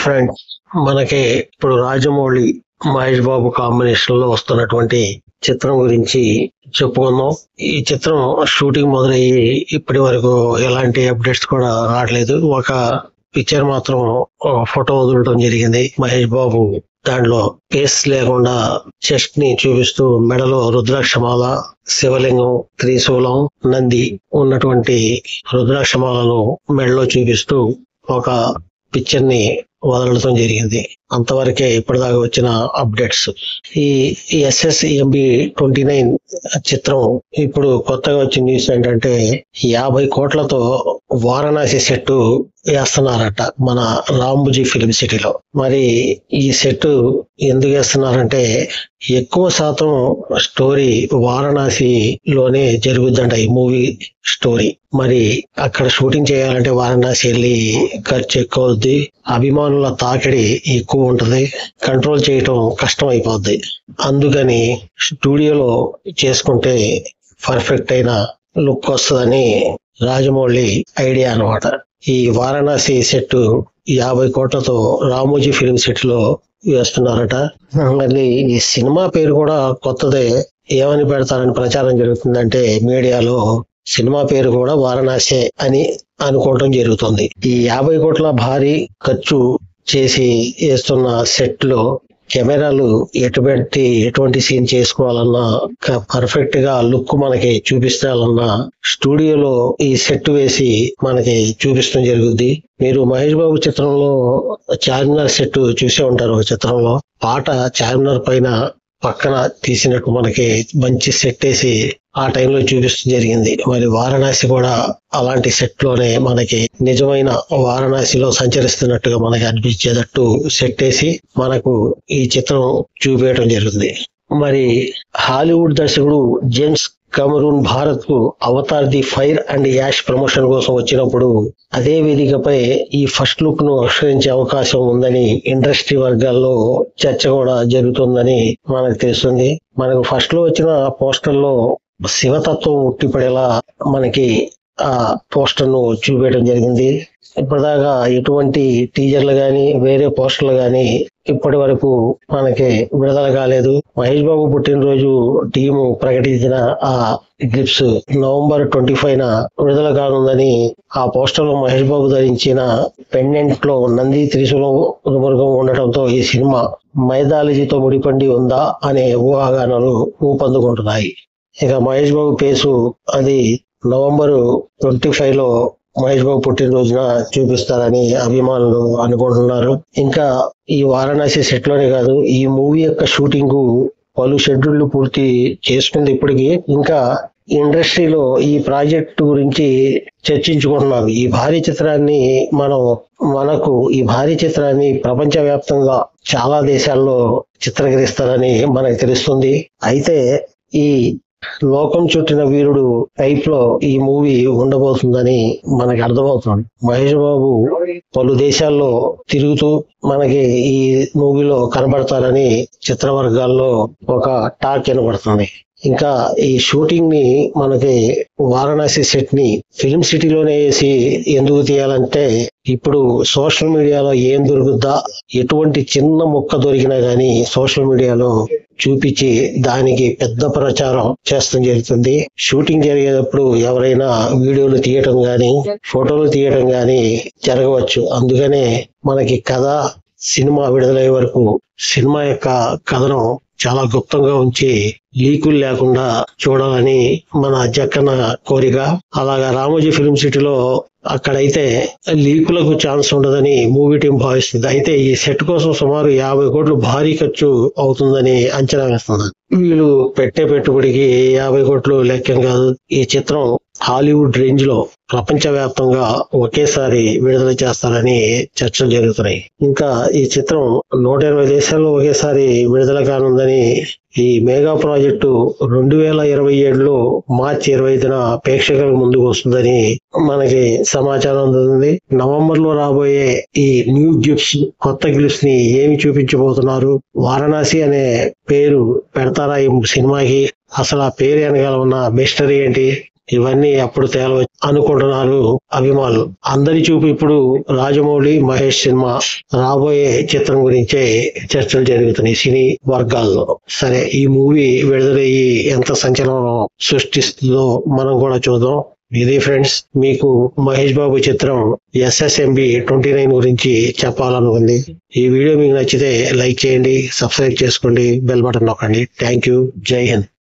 Friends, మనకి ఇప్పుడు Rajamouli Mahesh Babu combination లో వస్తున్నటువంటి చిత్రం గురించి చెప్పుకుందాం. ఈ చిత్రం షూటింగ్ మొదలయ్యి ఇప్పటి వరకు ఎలాంటి అప్డేట్స్ కూడా రావట్లేదు. ఒక పిక్చర్ మాత్రం ఫోటో వదలడం జరిగింది. మహేష్ బాబు దాంట్లో ఫేస్ లేకుండా చెస్ట్ ని చూపిస్తూ మెడలో రుద్రాక్షమాల, శివలింగం, త్రిశూలం, నంది ఉన్నటువంటి రుద్రాక్షమాలను మెడలో చూపిస్తూ ఒక పిక్చర్ ని వదలడం జరిగింది. అంతవరకే ఇప్పటిదాకా వచ్చిన అప్డేట్స్. ఈ SSMB29 చిత్రం ఇప్పుడు కొత్తగా వచ్చిన న్యూస్ ఏంటంటే 50 కోట్లతో వారణాసి సెట్ వేస్తున్నారట మన రాంబుజీ ఫిల్మ్ సిటీలో. మరి ఈ సెట్ ఎందుకు వేస్తున్నారంటే ఎక్కువ శాతం స్టోరీ వారణాసిలోనే జరుగుద్దంట ఈ మూవీ స్టోరీ. మరి అక్కడ షూటింగ్ చేయాలంటే వారణాసి వెళ్ళి ఖర్చు ఎక్కువ అవుద్ది, అభిమానుల తాకిడి ఎక్కువ ఉంటది, కంట్రోల్ చేయటం కష్టం అయిపోద్ది. అందుకని స్టూడియోలో చేసుకుంటే పర్ఫెక్ట్ అయిన లుక్ వస్తుందని రాజమౌళి ఐడియా అన్నమాట. ఈ వారణాసి సెట్ 50 కోట్లతో రామోజీ ఫిల్మ్ సిటీ లో వేస్తున్నారట. మళ్ళీ ఈ సినిమా పేరు కూడా కొత్తదే. ఏమని పెడతారని ప్రచారం జరుగుతుందంటే మీడియాలో సినిమా పేరు కూడా వారణాసి అని అనుకోవడం జరుగుతుంది. ఈ 50 కోట్ల భారీ ఖర్చు చేసి వేస్తున్న సెట్ లో కెమెరాలు ఎటువంటి సీన్ చేసుకోవాలన్నా, పర్ఫెక్ట్ గా లుక్ మనకి చూపిస్తాలన్నా స్టూడియోలో ఈ సెట్ వేసి మనకి చూపిస్తడం జరుగుద్ది. మీరు మహేష్ బాబు చిత్రంలో చార్మినార్ సెట్ చూసే ఉంటారు. ఒక చిత్రంలో పాట చార్మినార్ పైన పక్కన తీసినట్టు మనకి మంచి సెట్ వేసి ఆ టైంలో చూపిస్తూ జరిగింది. మరి వారణాసి కూడా అలాంటి సెట్ లోనే మనకి నిజమైన వారణాసిలో సంచరిస్తున్నట్టుగా మనకి అనిపించేటట్టు సెట్ వేసి మనకు ఈ చిత్రం చూపించడం జరుగుతుంది. మరి హాలీవుడ్ దర్శకుడు జేమ్స్ కెమెరూన్ భారత్ కు Avatar the fire and ash promotion కోసం వచ్చినప్పుడు అదే వేదికపై ఈ ఫస్ట్ లుక్ ను ఆవిష్కరించే అవకాశం ఉందని ఇండస్ట్రీ వర్గాల్లో చర్చ కూడా జరుగుతుందని మనకు తెలుస్తుంది. మనకు ఫస్ట్ లో వచ్చిన పోస్టర్ లో శివతత్వం ఉట్టిపడేలా మనకి ఆ పోస్టర్ ను చూపించడం జరిగింది. ఇప్పటిదాకా ఎటువంటి టీజర్లు గాని వేరే పోస్టర్లు గాని ఇప్పటి వరకు మనకి విడుదల కాలేదు. మహేష్ బాబు పుట్టినరోజు టీము ప్రకటించిన ఆ గ్లిప్స్ November 25 విడుదల కానుందని, ఆ పోస్టర్ లో మహేష్ బాబు ధరించిన పెండెంట్ లో నంది, త్రిశూలం, మృగం ఉండటంతో ఈ సినిమా మైథాలజీతో ముడిపడి ఉందా అనే ఊహాగానాలు ఊపందుకుంటున్నాయి. ఇక మహేష్ బాబు పేసు అది November 25 మహేష్ బాబు పుట్టినరోజున చూపిస్తారని అభిమానులు అనుకుంటున్నారు. ఇంకా ఈ వారణాసి సెట్ లోనే కాదు, ఈ మూవీ యొక్క షూటింగ్ పలు షెడ్యూళ్లు పూర్తి చేసుకుంది ఇప్పటికి. ఇంకా ఇండస్ట్రీలో ఈ ప్రాజెక్టు గురించి చర్చించుకుంటున్నారు. ఈ భారీ చిత్రాన్ని ప్రపంచ వ్యాప్తంగా చాలా దేశాల్లో చిత్రీకరిస్తారని మనకు తెలుస్తుంది. అయితే ఈ లోకం చుట్టిన వీరుడు టైప్ లో ఈ మూవీ ఉండబోతుందని మనకి అర్థమవుతుంది. మహేష్ బాబు పలు దేశాల్లో తిరుగుతూ మనకి ఈ మూవీలో కనబడతారని చిత్రవర్గాల్లో ఒక టాక్ వినబడుతుంది. ఇంకా ఈ షూటింగ్ ని మనకి వారణాసి సెట్ ని ఫిల్మ్ సిటీలోనే వేసి ఎందుకు తీయాలంటే ఇప్పుడు సోషల్ మీడియాలో ఏం దొరుకుద్దా, ఎటువంటి చిన్న ముక్క దొరికినా గానీ సోషల్ మీడియాలో చూపించి దానికి పెద్ద ప్రచారం చేస్తడం జరుగుతుంది. షూటింగ్ జరిగేటప్పుడు ఎవరైనా వీడియోలు తీయటం గాని ఫోటోలు తీయటం గాని జరగవచ్చు. అందుకనే మనకి కథ సినిమా విడుదలయ్యే వరకు సినిమా యొక్క కథనం చాలా గుప్తంగా ఉంచి లీకులు లేకుండా చూడాలని మన జక్కన్న కోరిక. అలాగా రామోజీ ఫిల్మ్ సిటీలో అక్కడైతే లీకులకు ఛాన్స్ ఉండదని మూవీ టీం భావిస్తుంది. అయితే ఈ సెట్ కోసం సుమారు 50 కోట్లు భారీ ఖర్చు అవుతుందని అంచనా వేస్తున్నారు. వీళ్ళు పెట్టే పెట్టుబడికి 50 కోట్లు లెక్కం కాదు. ఈ చిత్రం హాలీవుడ్ రేంజ్ లో ప్రపంచ వ్యాప్తంగా ఒకేసారి విడుదల చేస్తారని చర్చలు జరుగుతున్నాయి. ఇంకా ఈ చిత్రం 120 దేశాల్లో ఒకేసారి విడుదల కానుందని, ఈ మెగా ప్రాజెక్టు 2027 మార్చి 25 ప్రేక్షకుల ముందుకు వస్తుందని మనకి సమాచారం అందుతుంది. నవంబర్ లో రాబోయే ఈ న్యూ గ్లిప్స్, కొత్త గ్లిప్స్ ని ఏమి చూపించబోతున్నారు, వారణాసి అనే పేరు పెడతారా ఈ సినిమాకి, అసలు ఆ పేరు వెనకాల ఉన్న మిస్టరీ ఏంటి, ఇవన్నీ అప్పుడు తేలవచ్చు అనుకుంటున్నారు అభిమానులు. అందరి చూపు ఇప్పుడు రాజమౌళి మహేష్ సినిమా రాబోయే చిత్రం గురించే చర్చలు జరుగుతున్నాయి సినీ వర్గాల్లో. సరే, ఈ మూవీ విడుదలయ్యి ఎంత సంచలనం సృష్టిస్తుందో మనం కూడా చూద్దాం. ఇది ఫ్రెండ్స్, మీకు మహేష్ బాబు చిత్రం SSMB 29 గురించి చెప్పాలనుకుంది. ఈ వీడియో మీకు నచ్చితే లైక్ చేయండి, సబ్స్క్రైబ్ చేసుకోండి, బెల్ బటన్ నొక్కండి. Thank you. జై హింద్.